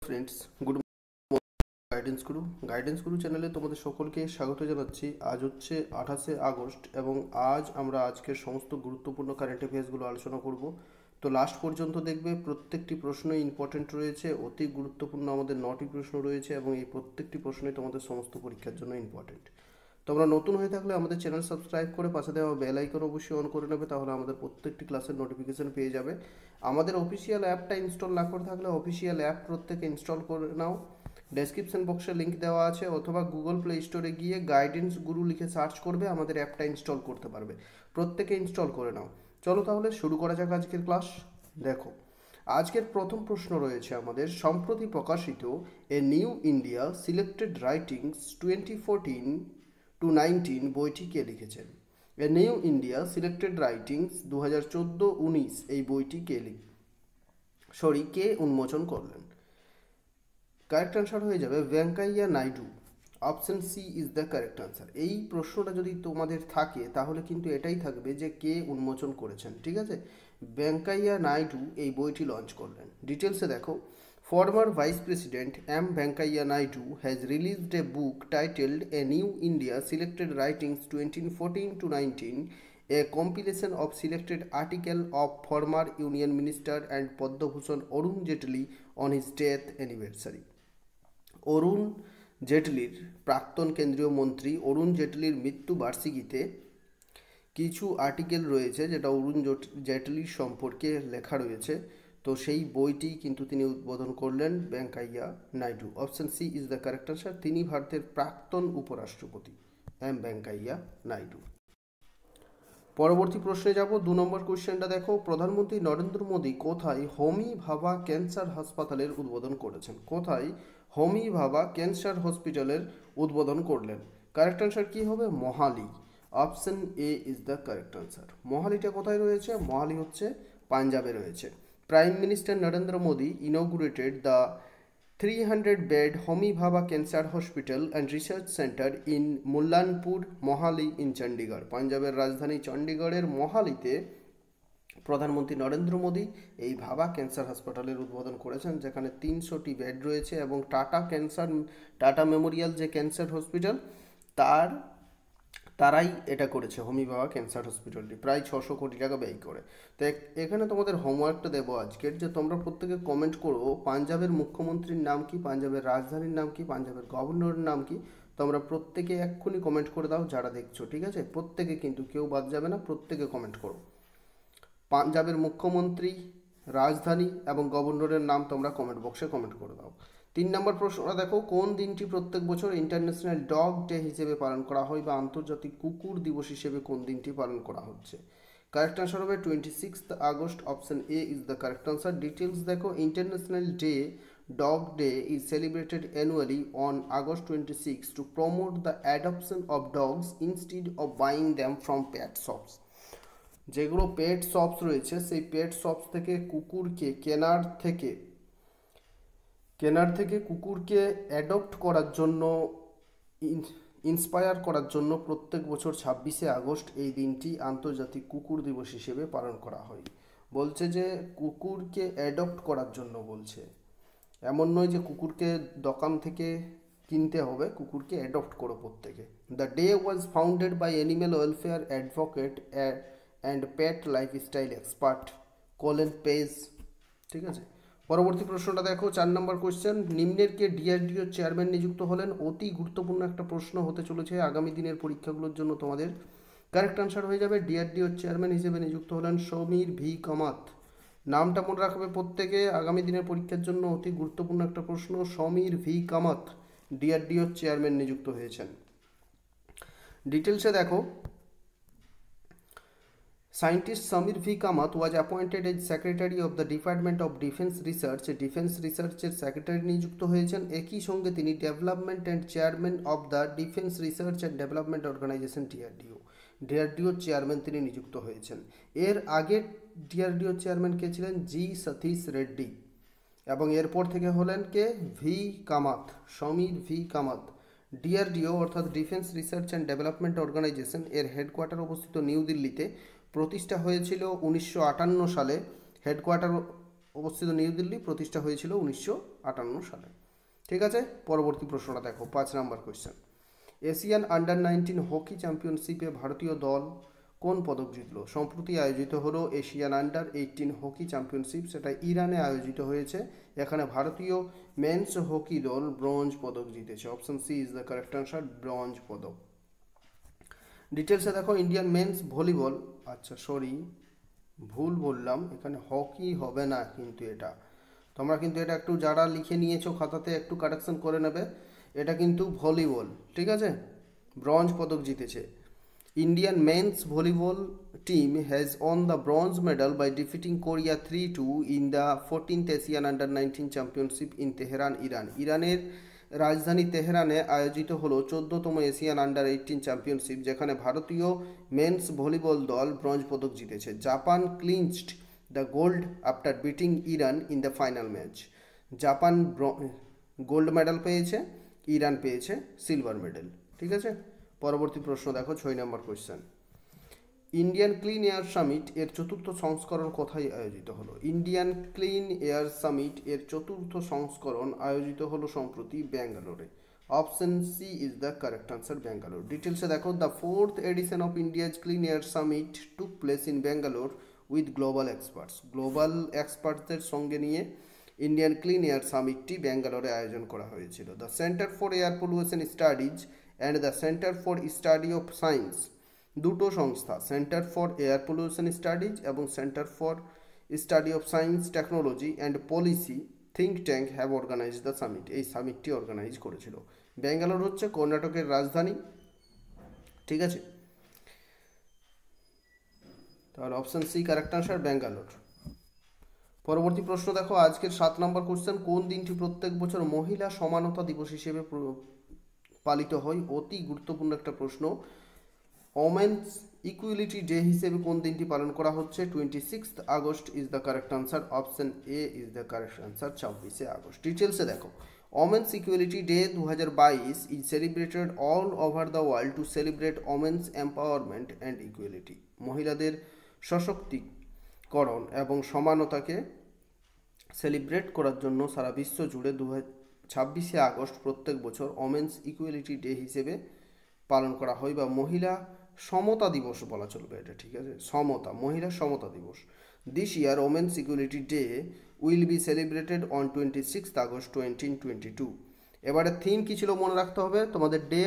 Friends, good guidance গুরু চ্যানেলে তোমাদের সকলকে স্বাগত জানাচ্ছি। আজ হচ্ছে 28শে আগস্ট এবং আমরা আজকের সমস্ত গুরুত্বপূর্ণ কারেন্ট অ্যাফেয়ার্সগুলো আলোচনা করব। তো লাস্ট পর্যন্ত দেখবে, প্রত্যেকটি প্রশ্নই ইম্পর্টেন্ট রয়েছে, অতি গুরুত্বপূর্ণ। আমাদের 9টি প্রশ্ন রয়েছে এবং এই প্রত্যেকটি প্রশ্নই তোমাদের সমস্ত পরীক্ষার জন্য ইম্পর্টেন্ট। তোমরা নতুন হয়ে থাকলে আমাদের চ্যানেল সাবস্ক্রাইব করে পাশে দেওয়া বেল আইকন অবশ্যই অন করে নেবে, তাহলে আমাদের প্রত্যেকটি ক্লাসের নোটিফিকেশন পেয়ে যাবে। আমাদের অফিসিয়াল অ্যাপটা ইনস্টল না করে থাকলে অফিসিয়াল অ্যাপ প্রত্যেকে ইনস্টল করে নাও। ডেসক্রিপশন বক্সে লিঙ্ক দেওয়া আছে, অথবা গুগল প্লে স্টোরে গিয়ে গাইডেন্স গুরু লিখে সার্চ করবে, আমাদের অ্যাপটা ইনস্টল করতে পারবে। প্রত্যেকে ইনস্টল করে নাও। চলো তাহলে শুরু করা যাক আজকের ক্লাস। দেখো, আজকের প্রথম প্রশ্ন রয়েছে আমাদের, সম্প্রতি প্রকাশিত a new India selected writings 2014-19 বইটি কে লিখেছেন? A new India selected writings 2014-19 এই বইটি কে উন্মোচন করলেন? কারেক্ট আনসার হয়ে যাবে Venkaiah Naidu. Option C is the correct answer. এই প্রশ্নটা যদি তোমাদের থাকে তাহলে কিন্তু এটাই থাকবে যে কে উন্মোচন করেছেন, ঠিক আছে? ভেঙ্কাইয়া নাইডু এই বইটি লঞ্চ করলেন। ডিটেলসে দেখো, former Vice President M. Venkaiah Naidu has released a book titled A New India Selected Writings 2014-19, a compilation of selected articles of former Union Minister and Padma Bhushan Arun Jaitley on his death anniversary. অরুণ জেটলির, প্রাক্তন কেন্দ্রীয় মন্ত্রী অরুণ জেটলির মৃত্যুবার্ষিকীতে কিছু article রয়েছে যেটা অরুণ জেটলির সম্পর্কে লেখা রয়েছে। তো সেই বইটি কিন্তু তিনি উদ্বোধন করলেন Venkaiah Naidu. Option C is the correct answer. তিনি ভারতের প্রাক্তন উপরাষ্ট্রপতি এম ভেঙ্কাইয়া নাইডু। পরবর্তী প্রশ্নে যাব। 2 নম্বর কোশ্চেনটা দেখো, প্রধানমন্ত্রী নরেন্দ্র মোদী কোথায় হোমি ভাভা ক্যান্সার হাসপাতালের উদ্বোধন করেছেন? কোথায় হোমি ভাভা ক্যান্সার হসপিটালের উদ্বোধন করলেন? কারেক্ট আনসার কি হবে? Mohali. Option A is the correct answer. মোহালিটা কোথায় রয়েছে? মোহালি হচ্ছে পাঞ্জাবে রয়েছে। Prime minister Narendra Modi inaugurated the 300-bed Homi Bhabha Cancer Hospital and Research Center in Mullanpur, Mohali in Chandigarh. পাঞ্জাবের রাজধানী চণ্ডীগড়ের মোহালিতে প্রধানমন্ত্রী নরেন্দ্র মোদী এই ভাবা ক্যান্সার হাসপাতালের উদ্বোধন করেছেন, যেখানে 300টি বেড রয়েছে এবং টাটা মেমোরিয়াল যে ক্যান্সার হসপিটাল তারাই এটা করেছে, হোমি ভাবা ক্যান্সার হসপিটালটি, প্রায় 600 কোটি টাকা ব্যয় করে। তো এখানে তোমাদের হোমওয়ার্কটা দেবো আজকের, যে তোমরা প্রত্যেকে কমেন্ট করো পাঞ্জাবের মুখ্যমন্ত্রীর নাম কি, পাঞ্জাবের রাজধানীর নাম কি, পাঞ্জাবের গভর্নরের নাম কি। তোমরা প্রত্যেকে এক্ষুনি কমেন্ট করে দাও যারা দেখছো, ঠিক আছে? প্রত্যেকে কিন্তু কেউ বাদ যাবে না, প্রত্যেকে কমেন্ট করো। পাঞ্জাবের মুখ্যমন্ত্রী, রাজধানী এবং গভর্নরের নাম তোমরা কমেন্ট বক্সে কমেন্ট করে দাও। 3 নম্বর প্রশ্নটা দেখো, কোন দিনটি প্রত্যেক বছর ইন্টারন্যাশনাল ডগ ডে হিসেবে পালন করা হয়, বা আন্তর্জাতিক কুকুর দিবস হিসেবে কোন দিনটি পালন করা হচ্ছে? কারেক্ট আনসার হবে 26 August. Option A is the correct answer. Details দেখো, international dog day is celebrated annually on August 26 to promote the adoption of dogs instead of buying them from pet shops. যেগুলো pet shops রয়েছে সেই পেট shops থেকে কুকুরকে কেনার থেকে কুকুরকে adopt করার জন্য, ইন্সপায়ার করার জন্য প্রত্যেক বছর 26শে আগস্ট এই দিনটি আন্তর্জাতিক কুকুর দিবস হিসেবে পালন করা হয়। বলছে যে কুকুরকে অ্যাডপ্ট করার জন্য বলছে, এমন নয় যে কুকুরকে দোকান থেকে কিনতে হবে, কুকুরকে অ্যাডপ্ট করো প্রত্যেকে। The day was founded by animal welfare advocate and pet lifestyle expert Colleen Paige, ঠিক আছে? পরবর্তী প্রশ্নটা দেখো, 4 নম্বর কোশ্চেন, নিম্নের কে ডিআরডিও চেয়ারম্যান নিযুক্ত হলেন? অতি গুরুত্বপূর্ণ একটা প্রশ্ন হতে চলেছে আগামী দিনের পরীক্ষাগুলোর জন্য তোমাদের। কারেক্ট আনসার হয়ে যাবে ডিআরডিও চেয়ারম্যান হিসেবে নিযুক্ত হলেন সমীর ভি কামাত। নামটা মনে রাখবে প্রত্যেকে, আগামী দিনের পরীক্ষার জন্য অতি গুরুত্বপূর্ণ একটা প্রশ্ন। Samir V Kamat DRDO chairman নিযুক্ত হয়েছেন। ডিটেলসে দেখো, Scientist Samir V. Kamath was appointed as Secretary of the Department of Defence Research. Defence রিসার্চের সেক্রেটারি নিযুক্ত হয়েছেন। একই সঙ্গে তিনি development and chairman of the defence research and development organisation DRDO chairman তিনি নিযুক্ত হয়েছেন। এর আগে ডিআরডিও চেয়ারম্যান কে ছিলেন? জি সতীশ রেড্ডি, এবং এরপর থেকে হলেন কে? V Kamat, Samir V Kamat. DRDO অর্থাৎ defence research and development organisation এর হেডকোয়ার্টার অবস্থিত নিউ দিল্লিতে। প্রতিষ্ঠা হয়েছিল 1958 সালে। হেডকোয়ার্টার অবস্থিত নিউ দিল্লি, প্রতিষ্ঠা হয়েছিল 1958 সালে। ঠিক আছে, পরবর্তী প্রশ্নটা দেখো, 5 নম্বর কোয়েশ্চেন। এশিয়ান আন্ডার-19 হকি চ্যাম্পিয়নশিপে ভারতীয় দল কোন পদক জিতল? সম্প্রতি আয়োজিত হলো এশিয়ান আন্ডার-18 হকি চ্যাম্পিয়নশিপ, সেটা ইরানে আয়োজিত হয়েছে। এখানে ভারতীয় মেন্স হকি দল ব্রোঞ্জ পদক জিতেছে। Option C is the correct answer, bronze পদক। ডিটেলসে দেখো, ইন্ডিয়ান মেন্স ভলিবল, আচ্ছা সরি ভুল বললাম, এখানে হকি হবে না কিন্তু এটা, তোমরা কিন্তু এটা একটু যারা লিখে নিয়েছো খাতাতে একটু কারেকশন করে নেবে, এটা কিন্তু ভলিবল, ঠিক আছে, ব্রোঞ্জ পদক জিতেছে। Indian men's volleyball team has won the bronze medal by defeating Korea 3-2 in the 14th Asian Under-19 Championship in Tehran, Iran. ইরানের রাজধানী তেহরানে আয়োজিত হলো 14তম এশিয়ান আন্ডার-18 চ্যাম্পিয়নশিপ, যেখানে ভারতীয় মেন্স ভলিবল দল ব্রোঞ্জ পদক জিতেছে। Japan clinched the gold after beating Iran in the final match. Japan gold medal পেয়েছে, ইরান পেয়েছে সিলভার মেডেল। ঠিক আছে, পরবর্তী প্রশ্ন দেখো, 6 number question. Indian clean air summit এর চতুর্থ সংস্করণ কোথায় আয়োজিত হলো? ইন্ডিয়ান ক্লিন এয়ার সামিট এর চতুর্থ সংস্করণ আয়োজিত হলো সম্প্রতি ব্যাঙ্গালোরে। Option C is the correct answer, Bangalore. ডিটেলসে দেখো, the fourth edition of India's clean air summit took place in Bangalore with global experts. Global এক্সপার্টসদের সঙ্গে নিয়ে ইন্ডিয়ান ক্লিন এয়ার সামিটটি ব্যাঙ্গালোরে আয়োজন করা হয়েছিল। The centre for air pollution studies and the centre for study of science, দুটো সংস্থা, centre for air pollution studies এবং centre for study of science technology and policy think tank have organise the summit. এই সামিটটি organise করেছিল। ব্যাঙ্গালোর হচ্ছে কর্ণাটকের রাজধানী। ঠিক আছে, তাহলে option C correct answer, Bangalore. পরবর্তী প্রশ্ন দেখো, আজকের 7 নম্বর কোশ্চেন। কোন দিনটি প্রত্যেক বছর মহিলা সমানতা দিবস হিসেবে পালিত হয়? অতি গুরুত্বপূর্ণ একটা প্রশ্ন। ওমেন্স ইকুয়ালিটি ডে হিসেবে কোন দিনটি পালন করা হচ্ছে? 26 August is the correct answer, option A is the correct answer, 26 August. ডিটেলসে দেখো, women's equality day 2022 is celebrated all over the world to celebrate women's empowerment and equality. মহিলাদের সশক্তিকরণ এবং সমানতাকে সেলিব্রেট করার জন্য সারা বিশ্ব জুড়ে 26 আগস্ট প্রত্যেক বছর ওমেন্স ইকুয়ালিটি ডে হিসেবে পালন করা হয়, বা মহিলা সমতা দিবস বলা চলবে এটা। ঠিক আছে, সমতা, মহিলা সমতা দিবস। This year women's equality day will be celebrated on 26 August 2022। এবারে থিম কী ছিল মনে রাখতে হবে, তোমাদের ডে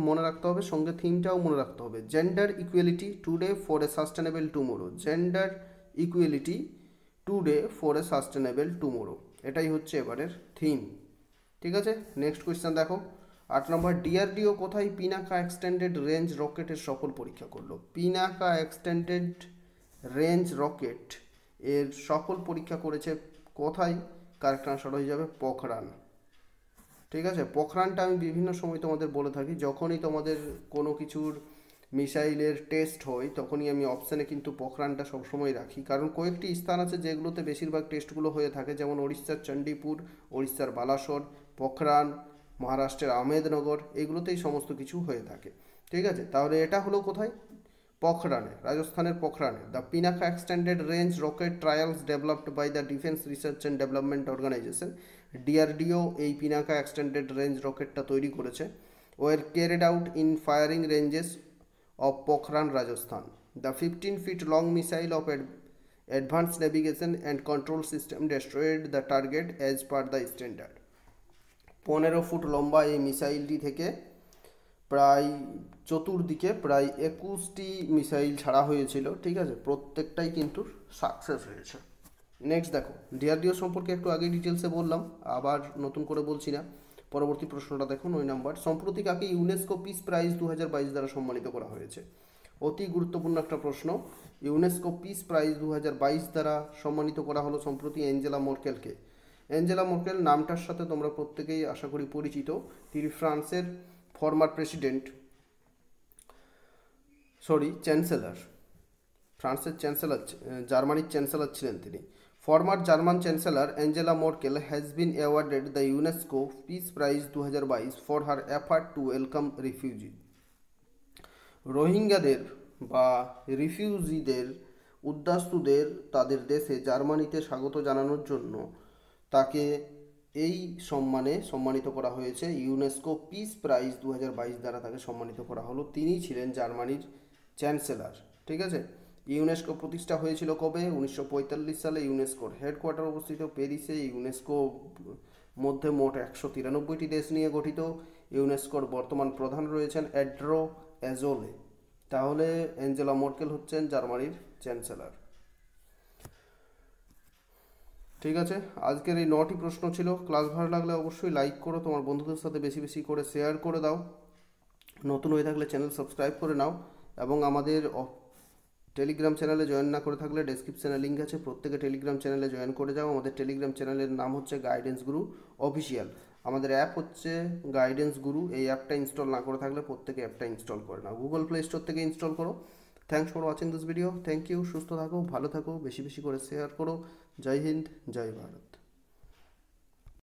মনে রাখতে হবে, সঙ্গে থিমটাও মনে রাখতে হবে। Gender equality today for a sustainable tomorrow. Gender equality today for a sustainable tomorrow, এটাই হচ্ছে এবারের থিম। ঠিক আছে, নেক্সট কোয়েশ্চেন দেখো, 8 নম্বর। ডিআরডিও কোথায় পিনাকা এক্সটেন্ডেড রেঞ্জ রকেটের সফল পরীক্ষা করলো? পিনাকা এক্সটেন্ডেড রেঞ্জ রকেট এর সফল পরীক্ষা করেছে কোথায়? কারেক্ট আনসার হয়ে যাবে পোখরান। ঠিক আছে, পোখরানটা আমি বিভিন্ন সময় তোমাদের বলে থাকি, যখনই তোমাদের কোনো কিছুর মিসাইলের টেস্ট হয় তখনই আমি অপশানে কিন্তু পোখরানটা সবসময় রাখি, কারণ কয়েকটি স্থান আছে যেগুলোতে বেশিরভাগ টেস্টগুলো হয়ে থাকে, যেমন ওড়িশার চণ্ডীপুর, ওড়িশার বালাসোর, পোখরান, মহারাষ্ট্রের আহমেদনগর, এগুলোতেই সমস্ত কিছু হয়ে থাকে। ঠিক আছে, তাহলে এটা হলো কোথায়? পোখরানে, রাজস্থানের পোখরানে। The Pinaka extended range rocket trials developed by the defence research and development organisation. DRDO এই পিনাকা এক্সটেন্ডেড রেঞ্জ রকেটটা তৈরি করেছে। Were carried out in firing ranges of Pokhran, Rajasthan. The 15 feet long missile of advanced navigation and control system destroyed the target as per the standard. 15 foot লম্বা এই মিসাইলটি থেকে প্রায় চতুর্দিকে প্রায় 21টি মিসাইল ছাড়া হয়েছিল। ঠিক আছে, প্রত্যেকটাই কিন্তু সাকসেস হয়েছে। নেক্সট দেখো, ডিআরডিও সম্পর্কে একটু আগে ডিটেলসে বললাম, আবার নতুন করে বলছি না। পরবর্তী প্রশ্নটা দেখুন, 9 নম্বর। সম্প্রতি কাকে ইউনেস্কো পিস প্রাইজ 2022 দ্বারা সম্মানিত করা হয়েছে? অতি গুরুত্বপূর্ণ একটা প্রশ্ন। ইউনেস্কো পিস প্রাইজ 2022 দ্বারা সম্মানিত করা হলো সম্প্রতি অ্যাঞ্জেলা মর্কেলকে। অ্যাঞ্জেলা মর্কেল নামটার সাথে তোমরা প্রত্যেকেই আশা করি পরিচিত। তিনি ফ্রান্সের ফর্মার প্রেসিডেন্ট, চ্যান্সেলর, ফ্রান্সের চ্যান্সেলর, জার্মানির চ্যান্সেলর ছিলেন তিনি। Former German Chancellor Angela Merkel has been awarded the UNESCO Peace Prize 2022 for her effort to welcome refugees. রোহিঙ্গাদের বা রিফিউজিদের উদ্বাস্তুদের তাদের দেশে জার্মানিতে স্বাগত জানানোর জন্য তাকে এই সম্মানে সম্মানিত করা হয়েছে। ইউনেস্কো পিস প্রাইজ 2022 দ্বারা তাকে সম্মানিত করা হলো। তিনি ছিলেন জার্মানির চ্যান্সেলর। ঠিক আছে। ইউনেস্কো প্রতিষ্ঠা হয়েছিল কবে? 1945 সালে। ইউনেস্কোর হেডকোয়ার্টার অবস্থিত প্যারিসে। ইউনেস্কো মধ্যে মোট 193টি দেশ নিয়ে গঠিত। ইউনেস্কোর বর্তমান প্রধান রয়েছেন অ্যাড্রো অ্যাজোলে। তাহলে অ্যাঞ্জেলা মর্কেল হচ্ছেন জার্মানির চ্যান্সেলর। ঠিক আছে, আজকের এই 9টি প্রশ্ন ছিল। ক্লাস ভালো লাগলে অবশ্যই লাইক করো, তোমার বন্ধুদের সাথে বেশি বেশি করে শেয়ার করে দাও। নতুন হয়ে থাকলে চ্যানেল সাবস্ক্রাইব করে নাও, এবং আমাদের টেলিগ্রাম চ্যানেলে জয়েন না করে থাকলে ডেসক্রিপশানে লিঙ্ক আছে, প্রত্যেকে টেলিগ্রাম চ্যানেলে জয়েন করে যাও। আমাদের টেলিগ্রাম চ্যানেলের নাম হচ্ছে গাইডেন্স গুরু অফিসিয়াল। আমাদের অ্যাপ হচ্ছে গাইডেন্স গুরু। এই অ্যাপটা ইনস্টল না করে থাকলে প্রত্যেকে অ্যাপটা ইনস্টল করে নাও, গুগল প্লে স্টোর থেকে ইনস্টল করো। Thanks for watching this video. Thank you. সুস্থ থাকো, ভালো থাকো, বেশি বেশি করে শেয়ার করো। জয় হিন্দ, জয় ভারত।